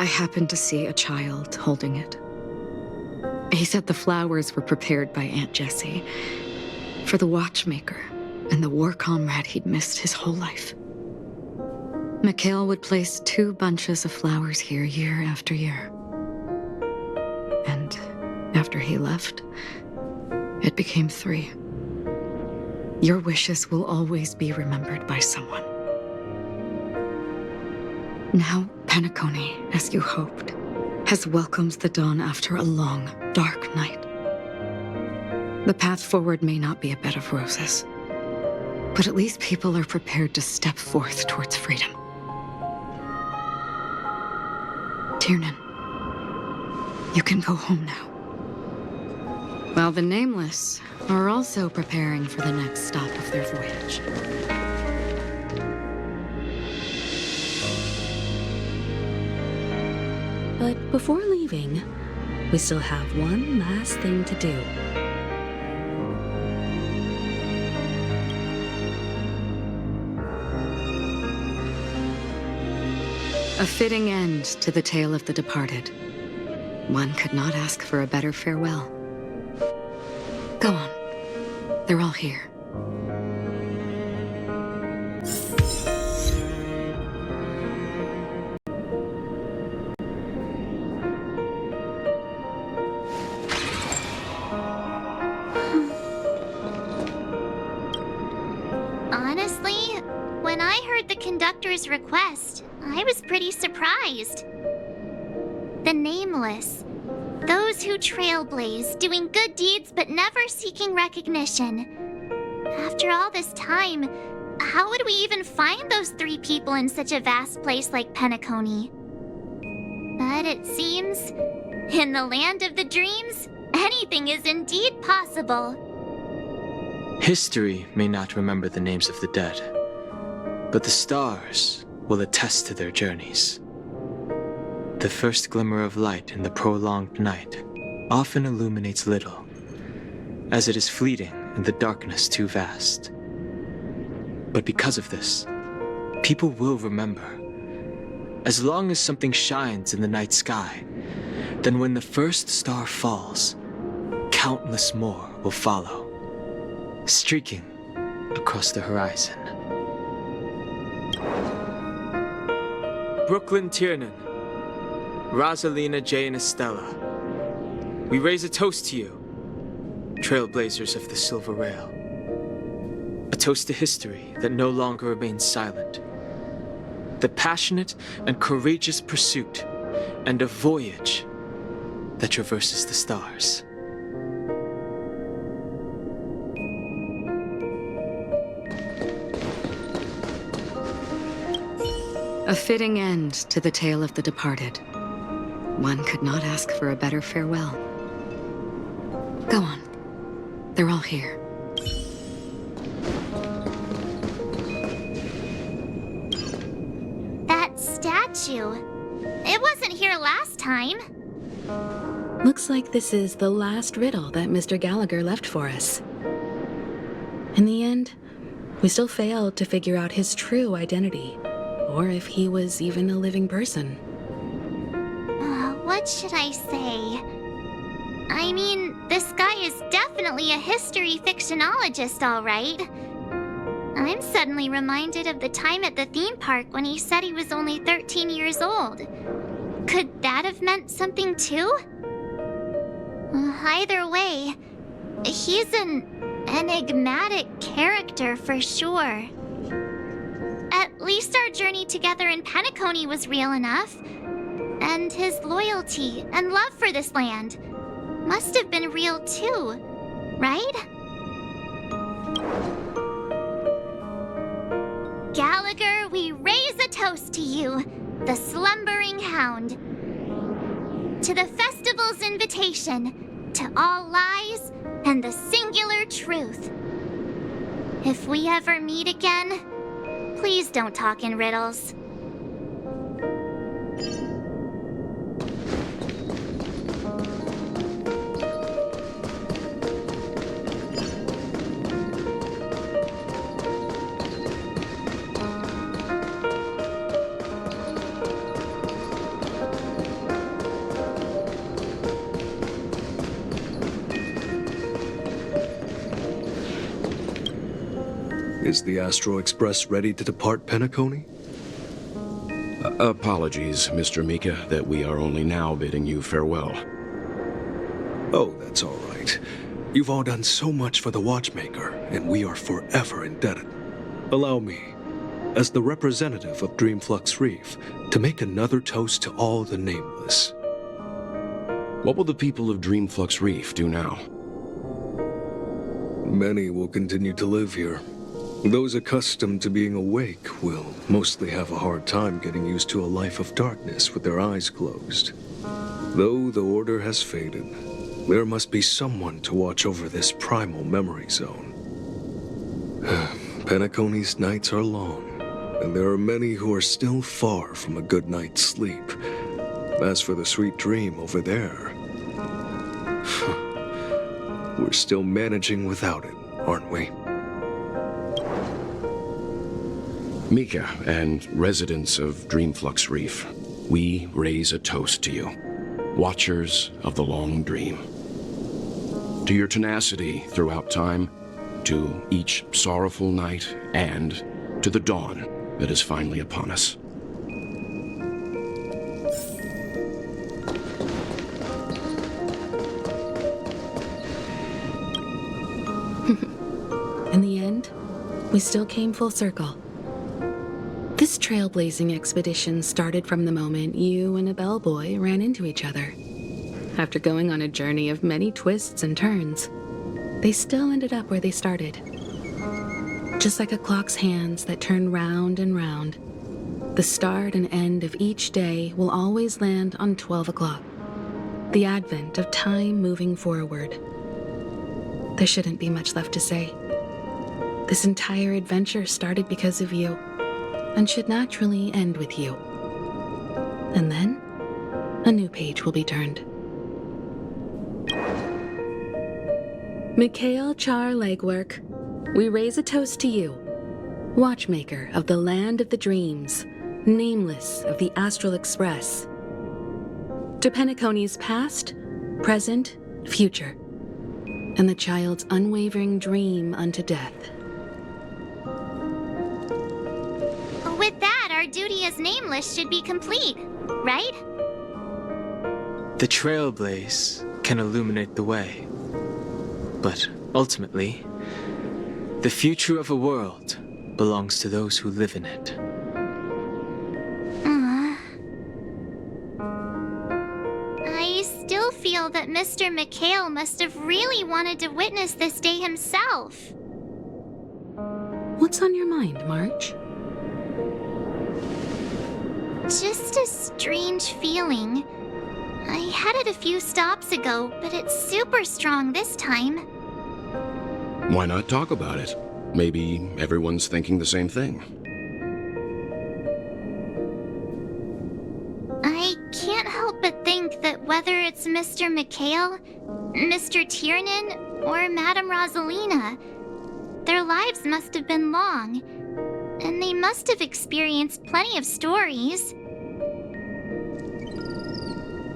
I happened to see a child holding it. He said the flowers were prepared by Aunt Jessie for the watchmaker and the war comrade he'd missed his whole life. Mikhail would place 2 bunches of flowers here year after year. And after he left, it became 3. Your wishes will always be remembered by someone. Now, Penacony, as you hoped, has welcomed the dawn after a long, dark night. The path forward may not be a bed of roses, but at least people are prepared to step forth towards freedom. Tiernan, you can go home now. While the Nameless are also preparing for the next stop of their voyage. But before leaving, we still have one last thing to do. A fitting end to the tale of the departed. One could not ask for a better farewell. Go on. They're all here. Honestly, when I heard the conductor's request, I was pretty surprised. The Nameless. Those who trailblaze, doing good deeds but never seeking recognition. After all this time, how would we even find those 3 people in such a vast place like Penacony? But it seems, in the land of the dreams, anything is indeed possible. History may not remember the names of the dead, but the stars will attest to their journeys. The first glimmer of light in the prolonged night often illuminates little, as it is fleeting in the darkness too vast. But because of this, people will remember. As long as something shines in the night sky, then when the first star falls, countless more will follow, streaking across the horizon. Brooklyn Tiernan, Rosalina, Jay, and Estella, we raise a toast to you, trailblazers of the Silver Rail. A toast to history that no longer remains silent. The passionate and courageous pursuit, and a voyage that traverses the stars. A fitting end to the tale of the departed. One could not ask for a better farewell. Go on. They're all here. That statue. It wasn't here last time. Looks like this is the last riddle that Mr. Gallagher left for us. In the end, we still failed to figure out his true identity, or if he was even a living person. What should I say? I mean, this guy is definitely a history fictionologist, all right. I'm suddenly reminded of the time at the theme park when he said he was only 13 years old. Could that have meant something too? Either way, he's an enigmatic character for sure. At least our journey together in Penacony was real enough. And his loyalty and love for this land must have been real too, right? Gallagher, we raise a toast to you, the slumbering hound. To the festival's invitation, to all lies and the singular truth. If we ever meet again, please don't talk in riddles. Is the Astral Express ready to depart Penacony? Apologies, Mr. Mika, that we are only now bidding you farewell. Oh, that's all right. You've all done so much for the Watchmaker, and we are forever indebted. Allow me, as the representative of Dreamflux Reef, to make another toast to all the Nameless. What will the people of Dreamflux Reef do now? Many will continue to live here. Those accustomed to being awake will mostly have a hard time getting used to a life of darkness with their eyes closed. Though the order has faded, there must be someone to watch over this primal memory zone. Penacony's nights are long, and there are many who are still far from a good night's sleep. As for the sweet dream over there, we're still managing without it, aren't we? Mika and residents of Dreamflux Reef, we raise a toast to you, watchers of the long dream. To your tenacity throughout time, to each sorrowful night, and to the dawn that is finally upon us. In the end, we still came full circle. This trailblazing expedition started from the moment you and a bellboy ran into each other. After going on a journey of many twists and turns, they still ended up where they started. Just like a clock's hands that turn round and round, the start and end of each day will always land on 12 o'clock, the advent of time moving forward. There shouldn't be much left to say. This entire adventure started because of you, and should naturally end with you. And then, a new page will be turned. Mikhail Char Legwork, we raise a toast to you, Watchmaker of the Land of the Dreams, Nameless of the Astral Express. To Penacony's past, present, future, and the child's unwavering dream unto death. With that, our duty as Nameless should be complete, right? The trailblaze can illuminate the way. But ultimately, the future of a world belongs to those who live in it. I still feel that Mr. Mikhail must have really wanted to witness this day himself. What's on your mind, March? Just a strange feeling. I had it a few stops ago, but it's super strong this time. Why not talk about it? Maybe everyone's thinking the same thing. I can't help but think that whether it's Mr. Mikhail, Mr. Tiernan, or Madame Rosalina, their lives must have been long, and they must have experienced plenty of stories.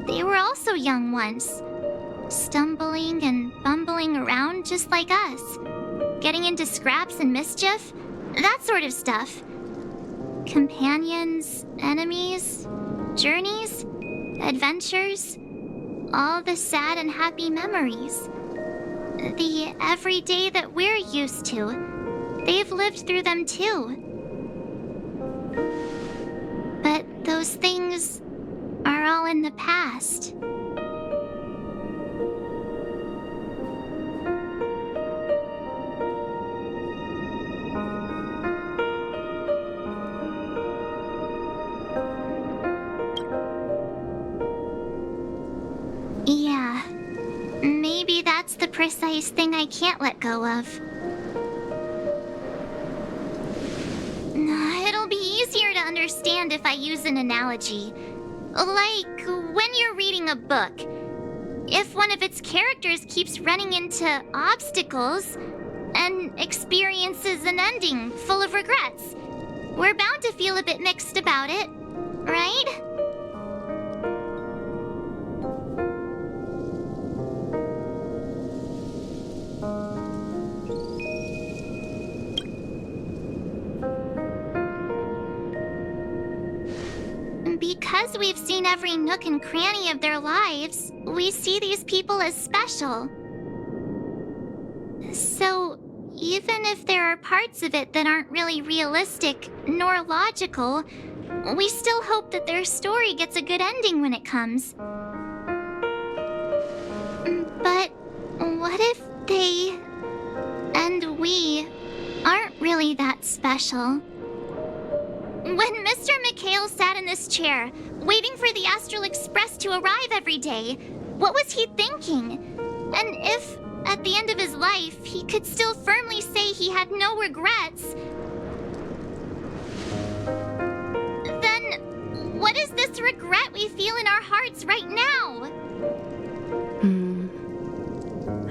They were also young once, stumbling and bumbling around just like us, getting into scraps and mischief, that sort of stuff. Companions, enemies, journeys, adventures, all the sad and happy memories. The everyday that we're used to, they've lived through them too. But those things are all in the past. Yeah, maybe that's the precise thing I can't let go of. It'll be easier to understand if I use an analogy. Like when you're reading a book. If one of its characters keeps running into obstacles and experiences an ending full of regrets, we're bound to feel a bit mixed about it, right? because we've seen every nook and cranny of their lives, we see these people as special. So, even if there are parts of it that aren't really realistic nor logical, we still hope that their story gets a good ending when it comes. But what if they and we aren't really that special? When Mr. McHale sat in this chair, waiting for the Astral Express to arrive every day, what was he thinking? And if, at the end of his life, he could still firmly say he had no regrets, then what is this regret we feel in our hearts right now?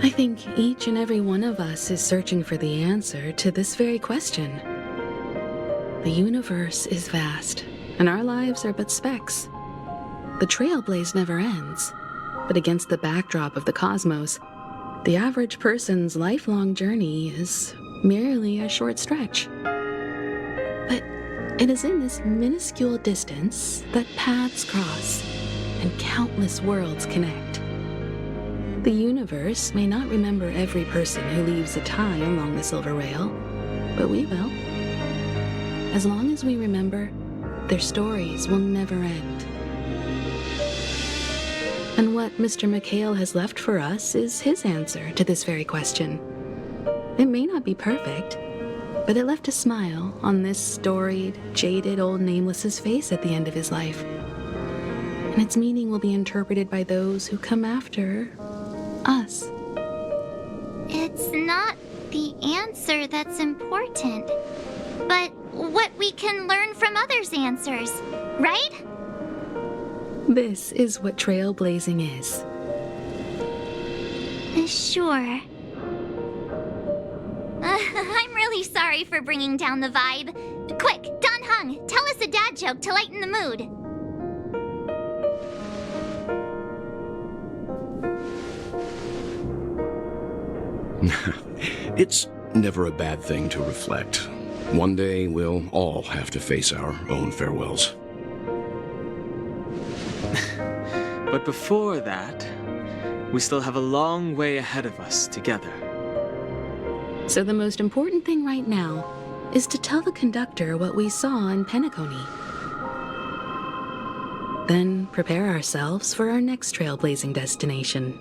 I think each and every one of us is searching for the answer to this very question. The universe is vast, and our lives are but specks. The trailblaze never ends, but against the backdrop of the cosmos, the average person's lifelong journey is merely a short stretch. But it is in this minuscule distance that paths cross and countless worlds connect. The universe may not remember every person who leaves a tie along the silver rail, but we will. As long as we remember, their stories will never end. And what Mr. McHale has left for us is his answer to this very question. It may not be perfect, but it left a smile on this storied, jaded old Nameless's face at the end of his life. And its meaning will be interpreted by those who come after us. It's not the answer that's important, but what we can learn from others' answers, right? This is what trailblazing is. Sure. I'm really sorry for bringing down the vibe. Quick, Don Hung, tell us a dad joke to lighten the mood. It's never a bad thing to reflect. One day we'll all have to face our own farewells. But before that, we still have a long way ahead of us together. So the most important thing right now is to tell the conductor what we saw in Penacony. Then prepare ourselves for our next trailblazing destination.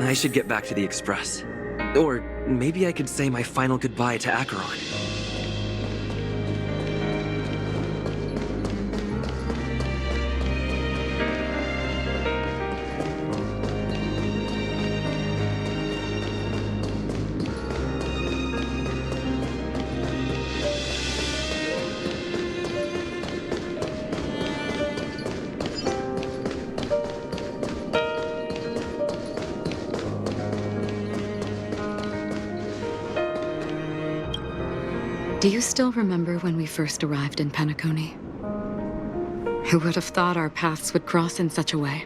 I should get back to the Express. Or maybe I could say my final goodbye to Acheron. Do you still remember when we first arrived in Penacony? Who would have thought our paths would cross in such a way?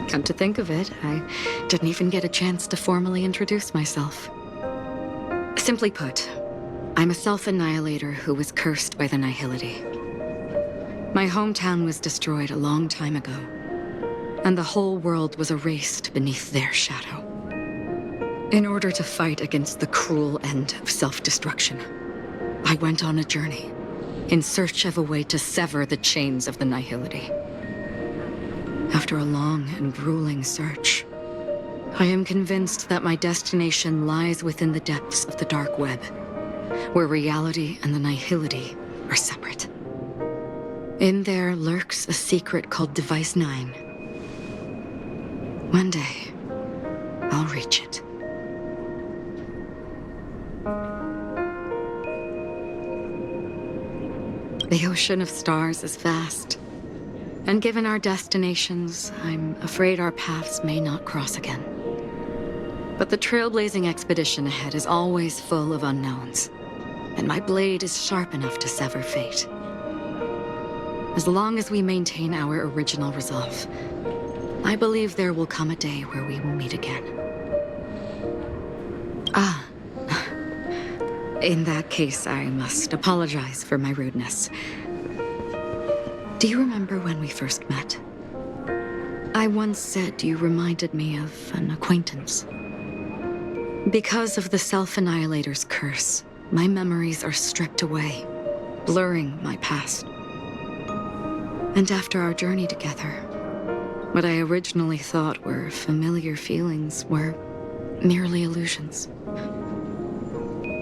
Come to think of it, I didn't even get a chance to formally introduce myself. Simply put, I'm a self-annihilator who was cursed by the Nihility. My hometown was destroyed a long time ago, and the whole world was erased beneath their shadow. In order to fight against the cruel end of self-destruction, I went on a journey in search of a way to sever the chains of the Nihility. After a long and grueling search, I am convinced that my destination lies within the depths of the dark web, where reality and the Nihility are separate. In there lurks a secret called Device 9. One day, I'll reach it. The ocean of stars is vast, and given our destinations, I'm afraid our paths may not cross again. But the trailblazing expedition ahead is always full of unknowns, and my blade is sharp enough to sever fate. As long as we maintain our original resolve, I believe there will come a day where we will meet again. In that case, I must apologize for my rudeness. Do you remember when we first met? I once said you reminded me of an acquaintance. Because of the Self-Annihilator's curse, my memories are stripped away, blurring my past. And after our journey together, what I originally thought were familiar feelings were merely illusions.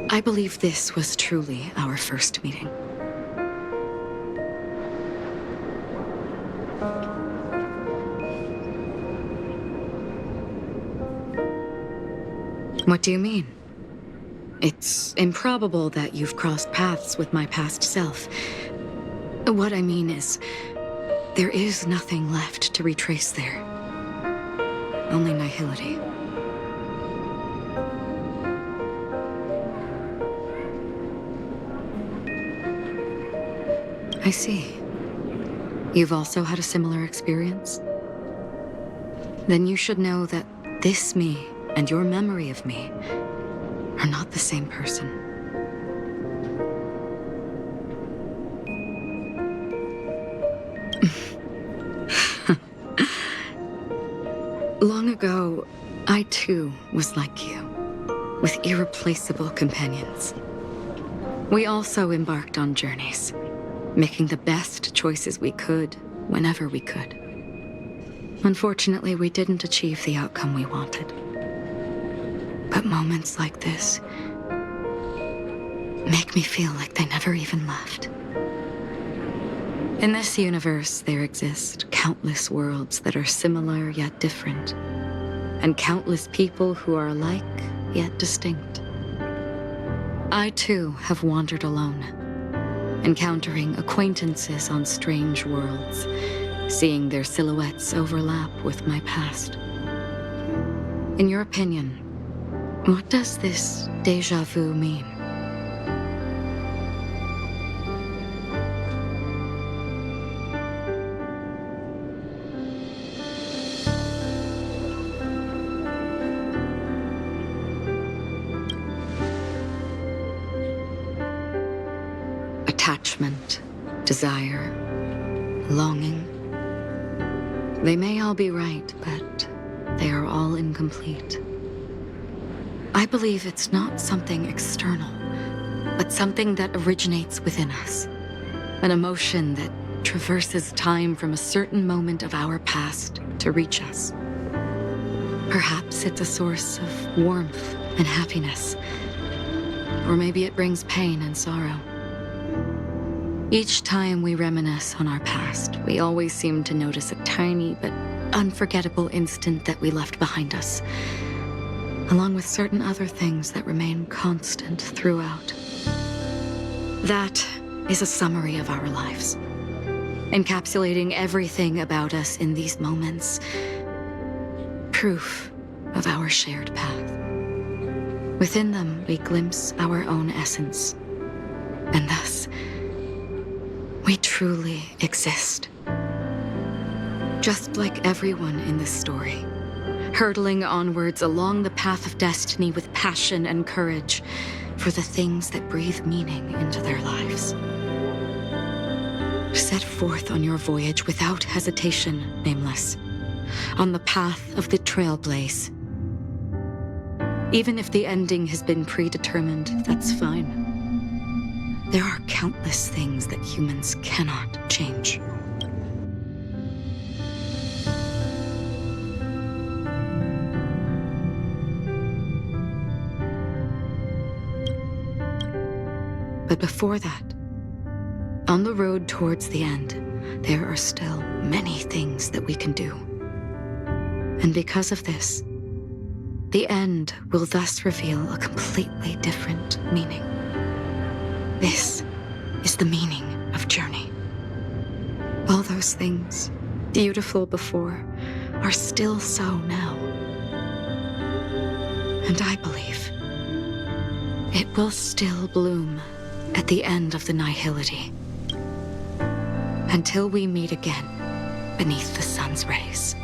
I believe this was truly our first meeting. What do you mean? It's improbable that you've crossed paths with my past self. What I mean is, there is nothing left to retrace there. Only nihility. I see. You've also had a similar experience? Then you should know that this me and your memory of me are not the same person. Long ago, I too was like you, with irreplaceable companions. We also embarked on journeys, making the best choices we could, whenever we could. Unfortunately, we didn't achieve the outcome we wanted. But moments like this make me feel like they never even left. In this universe, there exist countless worlds that are similar yet different, and countless people who are alike yet distinct. I too have wandered alone, encountering acquaintances on strange worlds, seeing their silhouettes overlap with my past. In your opinion, what does this déjà vu mean? Attachment, desire, longing. They may all be right, but they are all incomplete. I believe it's not something external, but something that originates within us. An emotion that traverses time from a certain moment of our past to reach us. Perhaps it's a source of warmth and happiness, or maybe it brings pain and sorrow. Each time we reminisce on our past, we always seem to notice a tiny but unforgettable instant that we left behind us, along with certain other things that remain constant throughout. That is a summary of our lives, encapsulating everything about us in these moments, proof of our shared path. Within them, we glimpse our own essence, and thus, we truly exist. Just like everyone in this story, hurtling onwards along the path of destiny with passion and courage for the things that breathe meaning into their lives. Set forth on your voyage without hesitation, Nameless, on the path of the Trailblaze. Even if the ending has been predetermined, that's fine. There are countless things that humans cannot change. But before that, on the road towards the end, there are still many things that we can do. And because of this, the end will thus reveal a completely different meaning. This is the meaning of journey. All those things, beautiful before, are still so now. And I believe it will still bloom at the end of the nihility, until we meet again beneath the sun's rays.